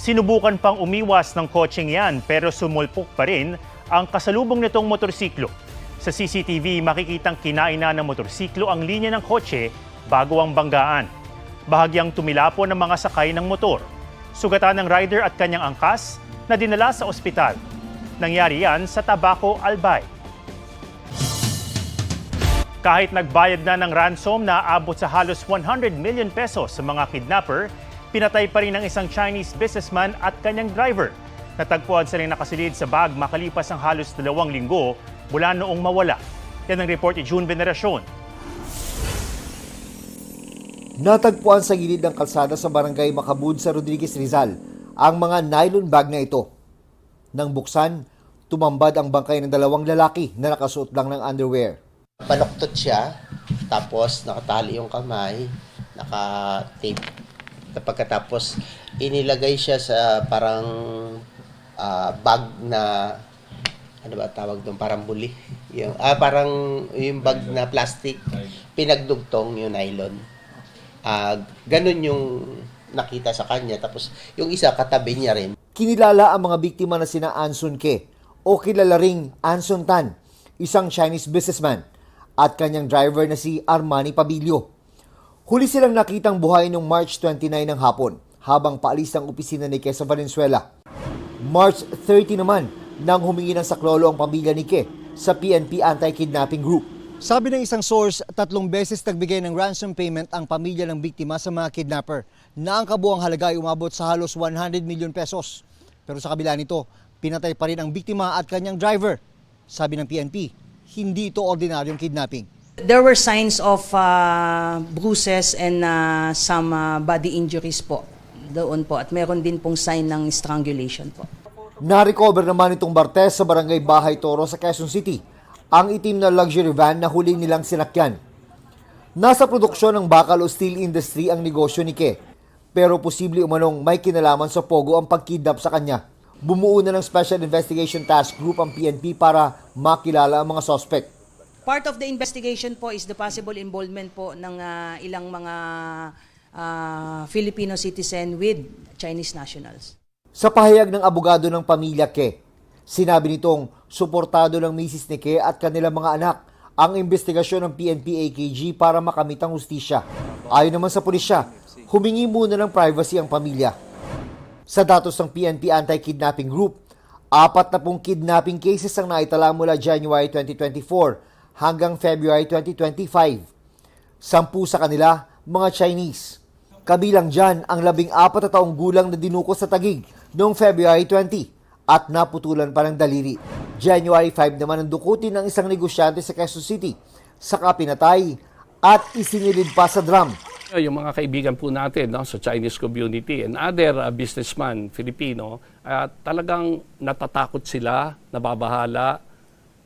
Sinubukan pang umiwas ng kotseng yan pero sumulpok pa rin ang kasalubong nitong motorsiklo. Sa CCTV, makikitang kinaina ng motorsiklo ang linya ng kotse bago ang banggaan. Bahagyang tumilapon ng mga sakay ng motor. Sugatan ng rider at kanyang angkas na dinala sa ospital. Nangyari yan sa Tabaco, Albay. Kahit nagbayad na ng ransom na aabot sa halos 100 million pesos sa mga kidnapper, pinatay pa rin ng isang Chinese businessman at kanyang driver. Natagpuan silang nakasilid sa bag makalipas ang halos 2 linggo mula noong mawala. Yan ang report ni June Veneracion. Natagpuan sa gilid ng kalsada sa barangay Makabud sa Rodriguez, Rizal ang mga nylon bag na ito. Nang buksan, tumambad ang bangkay ng 2 lalaki na nakasuot lang ng underwear. Baloktot siya, tapos nakatali yung kamay, naka-tape. Pagkatapos, inilagay siya sa parang bag na, ano ba tawag doon, parang buli. Parang yung bag na plastic, pinagdugtong yung nylon. Ganun yung nakita sa kanya, tapos yung isa katabi niya rin. Kinilala ang mga biktima na sina Anson Ke o kilala ring Anson Tan, isang Chinese businessman, at kanyang driver na si Armani Pabilio. Huli silang nakitang buhay noong March 29 ng hapon habang paalis ng opisina ni Ke sa Valenzuela. March 30 naman nang humingi ng saklolo ang pamilya ni Ke sa PNP Anti-Kidnapping Group. Sabi ng isang source, 3 beses nagbigay ng ransom payment ang pamilya ng biktima sa mga kidnapper na ang kabuang halaga ay umabot sa halos 100 million pesos. Pero sa kabila nito, pinatay pa rin ang biktima at kanyang driver. Sabi ng PNP, hindi ito ordinaryong kidnapping. There were signs of bruises and some body injuries po doon po at meron din pong sign ng strangulation po. Na-recover naman itong Bartes sa Barangay Bahay Toro sa Quezon City ang itim na luxury van na huling nilang sinakyan. Nasa produksyon ng bakal o steel industry ang negosyo ni Ke, pero posible umanong may kinalaman sa Pogo ang pagkidnap sa kanya. Bumuo na ng Special Investigation Task Group ang PNP para makilala ang mga suspect. Part of the investigation po is the possible involvement po ng ilang mga Filipino citizen with Chinese nationals. Sa pahayag ng abogado ng pamilya Ke, sinabi nitong suportado ng misis ni Ke at kanilang mga anak ang investigasyon ng PNP-AKG para makamit ang hustisya. Ayon naman sa pulisya, humingi muna ng privacy ang pamilya. Sa datos ng PNP Anti-Kidnapping Group, 40 kidnapping cases ang naitala mula January 2024 hanggang February 2025. 10 sa kanila, mga Chinese. Kabilang dyan ang 14 na taong gulang na dinukos sa Taguig noong February 20 at naputulan pa ng daliri. January 5 naman ang dukutin ng isang negosyante sa Quezon City, saka pinatay at isinilid pa sa drum. Yung mga kaibigan po natin sa Chinese community and other businessman, Filipino, talagang natatakot sila, nababahala.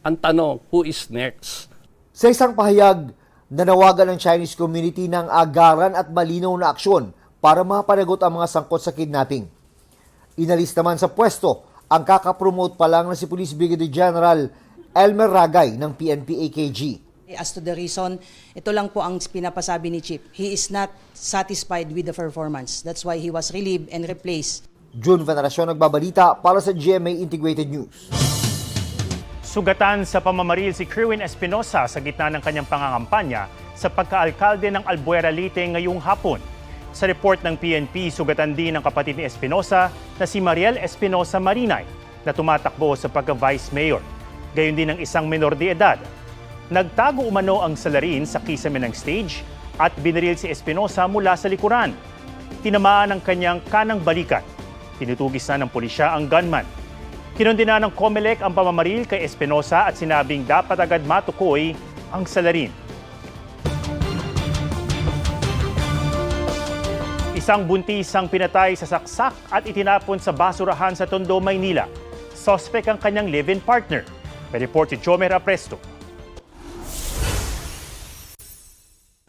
Ang tanong, who is next? Sa isang pahayag, nanawagan ng Chinese community ng agaran at malinaw na aksyon para mapanagot ang mga sangkot sa kidnapping. Inalis naman sa pwesto ang kakapromote pa lang na si Police Brigadier General Elmer Ragay ng PNP-AKG. As to the reason, ito lang po ang pinapasabi ni Chief. He is not satisfied with the performance. That's why he was relieved and replaced. June Veneracion nagbabalita para sa GMA Integrated News. Sugatan sa pamamaril si Kerwin Espinosa sa gitna ng kanyang pangangampanya sa pagkaalkalde ng Albuera Leyte ngayong hapon. Sa report ng PNP, sugatan din ng kapatid ni Espinosa na si Mariel Espinosa Marinay na tumatakbo sa pagka-vice mayor. Gayon din ng isang menor de edad. Nagtago umano ang salarin sa kisame ng stage at binaril si Espinosa mula sa likuran. Tinamaan ang kanyang kanang balikat. Tinutugis na ng pulisya ang gunman. Kinundina ng COMELEC ang pamamaril kay Espinosa at sinabing dapat agad matukoy ang salarin. Isang buntis ang pinatay sa saksak at itinapon sa basurahan sa Tondo, Maynila. Suspect ang kanyang live-in partner. May report si Jomer Apresto.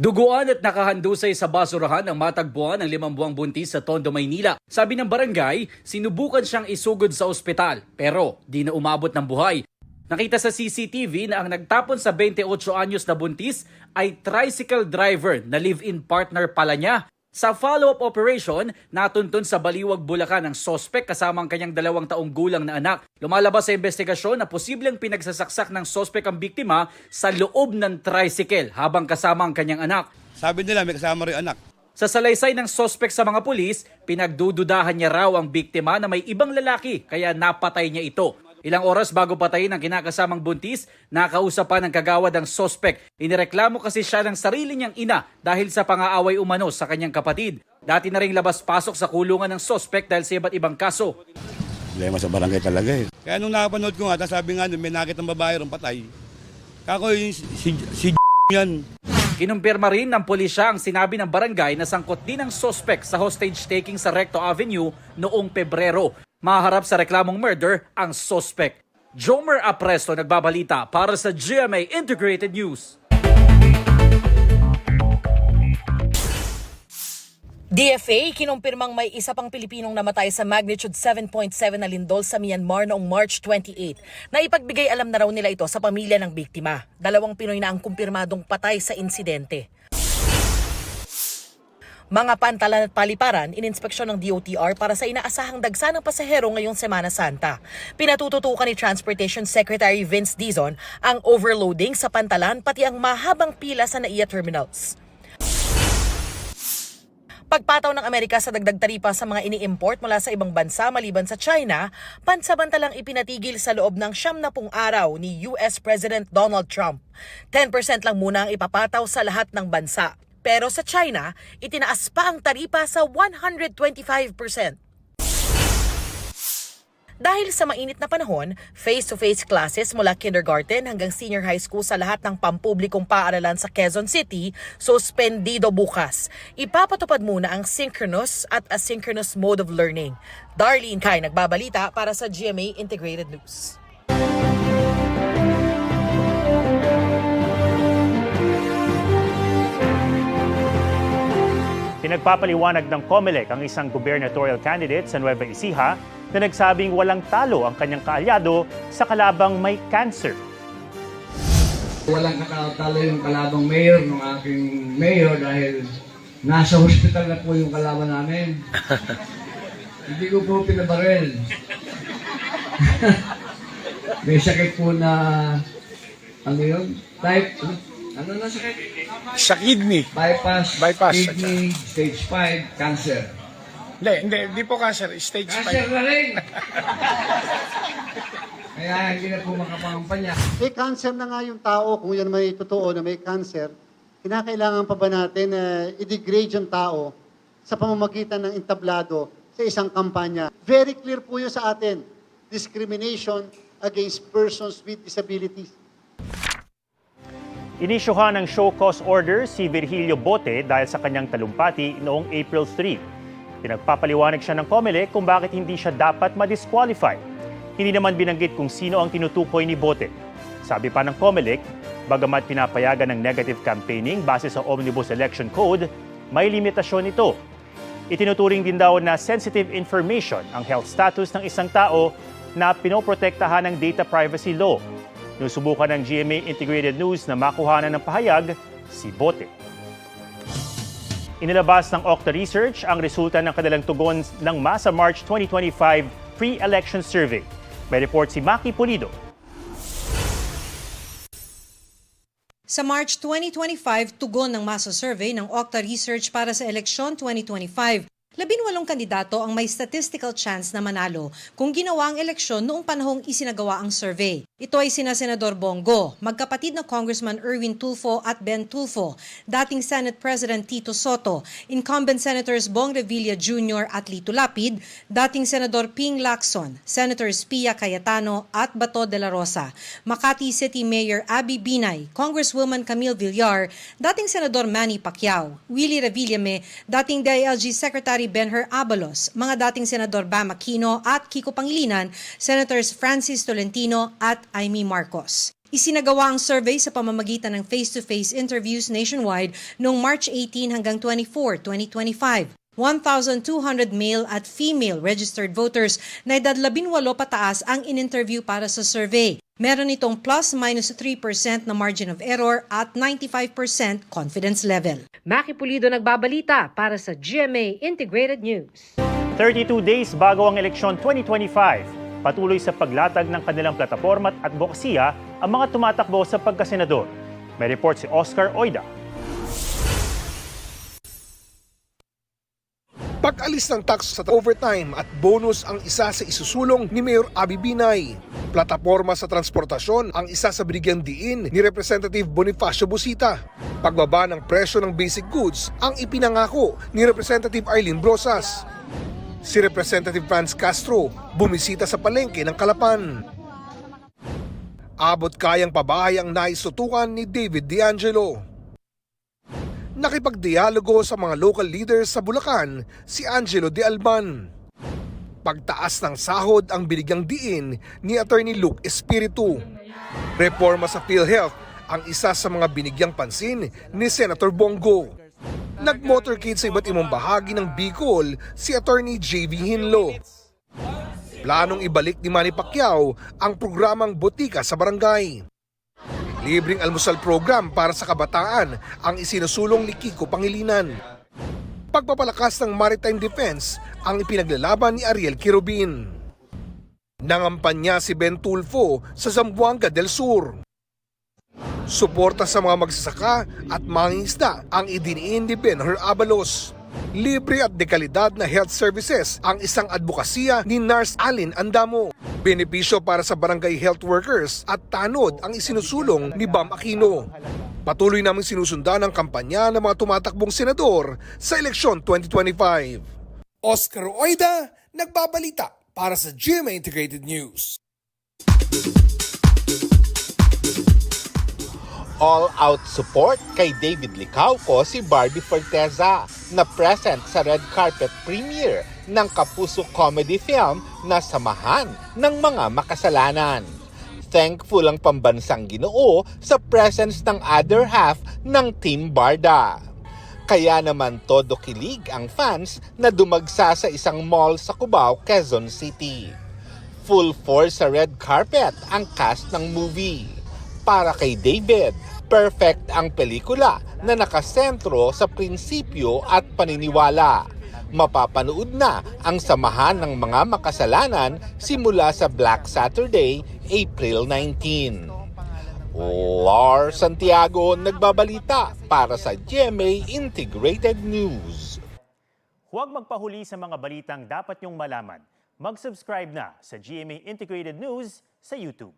Duguan at nakahandusay sa basurahan ang matagpuan ng 5 buwang buntis sa Tondo, Maynila. Sabi ng barangay, sinubukan siyang isugod sa ospital pero di na umabot ng buhay. Nakita sa CCTV na ang nagtapon sa 28 anyos na buntis ay tricycle driver na live-in partner pala niya. Sa follow-up operation, natuntun sa Baliwag, Bulacan ang sospek kasama ang kanyang 2 taong gulang na anak. Lumalabas sa investigasyon na posibleng pinagsasaksak ng sospek ang biktima sa loob ng tricycle habang kasama ang kanyang anak. Sabi nila may kasama rin anak. Sa salaysay ng sospek sa mga pulis, pinagdududahan niya raw ang biktima na may ibang lalaki kaya napatay niya ito. Ilang oras bago patayin ang kinakasamang buntis, nakausap pa ng kagawad ang sospek. Inireklamo kasi siya ng sarili niyang ina dahil sa pang-aaway umano sa kanyang kapatid. Dati na ring labas-pasok sa kulungan ng sospek dahil sa iba't ibang kaso. Problema sa barangay talaga eh. Kaya nung napanood ko nga, sabi nga may nakita ng babae ron patay. Kako yung si yan. Kinumpirma rin ng pulisya ang sinabi ng barangay na sangkot din ang sospek sa hostage taking sa Recto Avenue noong Pebrero. Maharap sa reklamong murder ang sospek. Jomer Apresto nagbabalita para sa GMA Integrated News. DFA kinumpirmang may isa pang Pilipinong namatay sa magnitude 7.7 na lindol sa Myanmar noong March 28. Naipagbigay alam na raw nila ito sa pamilya ng biktima. 2 Pinoy na ang kumpirmadong patay sa insidente. Mga pantalan at paliparan, ininspeksyon ng DOTR para sa inaasahang dagsa ng pasahero ngayong Semana Santa. Pinatututukan ni Transportation Secretary Vince Dizon ang overloading sa pantalan pati ang mahabang pila sa NAIA terminals. Pagpataw ng Amerika sa dagdag taripa sa mga ini-import mula sa ibang bansa maliban sa China, pansamantalang ipinatigil sa loob ng 70 araw ni US President Donald Trump. 10% lang muna ang ipapataw sa lahat ng bansa. Pero sa China, itinaas pa ang taripa sa 125%. Dahil sa mainit na panahon, face-to-face classes mula kindergarten hanggang senior high school sa lahat ng pampublikong paaralan sa Quezon City, suspendido bukas. Ipapatupad muna ang synchronous at asynchronous mode of learning. Darlene Kai nagbabalita para sa GMA Integrated News. Pinagpapaliwanag ng COMELEC ang isang gubernatorial candidate sa Nueva Ecija na nagsabing walang talo ang kanyang kaalyado sa kalabang may cancer. Walang katalo yung kalabang mayor ng aking mayor dahil nasa hospital na po yung kalaban namin. Hindi ko po pinabaril. May sakit po na, ano yun? Type, ano na sakit? Sa kidney. Bypass. Kidney, stage 5, cancer. Hindi po cancer, stage 5. Cancer na rin! Kaya hindi na po makapangampanya. May cancer na nga yung tao, kung yan may totoo na may cancer, kinakailangan pa ba natin na i-degrade yung tao sa pamamagitan ng entablado sa isang kampanya? Very clear po yun sa atin. Discrimination against persons with disabilities. Inisyuhan ng show cause order si Virgilio Bote dahil sa kanyang talumpati noong April 3. Pinagpapaliwanag siya ng COMELEC kung bakit hindi siya dapat ma-disqualify. Hindi naman binanggit kung sino ang tinutukoy ni Bote. Sabi pa ng COMELEC, bagamat pinapayagan ng negative campaigning base sa Omnibus Election Code, may limitasyon ito. Itinuturing din daw na sensitive information ang health status ng isang tao na pinoprotektahan ng data privacy law. Nusubukan ng GMA Integrated News na makuhanan ng pahayag si Bote. Inilabas ng Okta Research ang resulta ng kanilang tugon ng MASA March 2025 pre-election survey. May report si Maki Pulido. Sa March 2025, tugon ng MASA survey ng Okta Research para sa eleksyon 2025. 18 kandidato ang may statistical chance na manalo kung ginawa ang eleksyon noong panahong isinagawa ang survey. Ito ay sina Senador Bongo, magkapatid na Congressman Erwin Tulfo at Ben Tulfo, dating Senate President Tito Soto, incumbent Senators Bong Revilla Jr. at Lito Lapid, dating Senador Ping Lacson, Senators Pia Cayetano at Bato de la Rosa, Makati City Mayor Abby Binay, Congresswoman Camille Villar, dating Senador Manny Pacquiao, Willie Revillame, dating DILG Secretary Benher Abalos, mga dating Senador Bam Aquino at Kiko Pangilinan, Senators Francis Tolentino at Amy Marcos. Isinagawa ang survey sa pamamagitan ng face-to-face interviews nationwide noong March 18 hanggang 24, 2025. 1,200 male at female registered voters na edad 18 pataas ang in-interview para sa survey. Meron itong plus-3% na margin of error at 95% confidence level. Maki Pulido nagbabalita para sa GMA Integrated News. 32 days bago ang eleksyon 2025, patuloy sa paglatag ng kanilang plataporma at advokasya ang mga tumatakbo sa pagkasenador. May report si Oscar Oida. Pag-alis ng tax sa overtime at bonus ang isa sa isusulong ni Mayor Abby Binay. Plataporma sa transportasyon ang isa sa binigyang diin ni Representative Bonifacio Busita. Pagbaba ng presyo ng basic goods ang ipinangako ni Representative Arlene Brosas. Si Representative Franz Castro bumisita sa palengke ng Calapan. Abot kayang pabahay ang naisutukan ni David D'Angelo. Nakipagdialogo sa mga local leaders sa Bulacan si Angelo De Alban. Pagtaas ng sahod ang binigyang diin ni Attorney Luke Espiritu. Reforma sa PhilHealth ang isa sa mga binigyang pansin ni Senator Bongo. Nag-motorcade sa iba't ibang bahagi ng Bicol si Attorney J.V. Hinlo. Planong ibalik ni Manny Pacquiao ang programang Botika sa Barangay. Libreng almusal program para sa kabataan ang isinusulong ni Kiko Pangilinan. Pagpapalakas ng maritime defense ang ipinaglalaban ni Ariel Quirobin. Nangampanya si Ben Tulfo sa Zamboanga del Sur. Suporta sa mga magsasaka at mangingisda ang idiniin ni Benhur Abalos. Libre at dekalidad na health services ang isang advokasya ni Nurse Alin Andamo. Benepisyo para sa barangay health workers at tanod ang isinusulong ni Bam Aquino. Patuloy naming sinusundan ang kampanya ng mga tumatakbong senador sa eleksyon 2025. Oscar Oida, nagbabalita para sa GMA Integrated News. All-out support kay David Licauco si Barbie Forteza na present sa red carpet premiere ng kapuso comedy film na Samahan ng Mga Makasalanan. Thankful ang pambansang Ginoo sa presence ng other half ng Team Barda. Kaya naman todo kilig ang fans na dumagsa sa isang mall sa Cubao, Quezon City. Full force sa red carpet ang cast ng movie. Para kay David, perfect ang pelikula na nakasentro sa prinsipyo at paniniwala. Mapapanood na ang Samahan ng Mga Makasalanan simula sa Black Saturday, April 19. Lars Santiago nagbabalita para sa GMA Integrated News. Huwag magpahuli sa mga balitang dapat niyong malaman. Mag-subscribe na sa GMA Integrated News sa YouTube.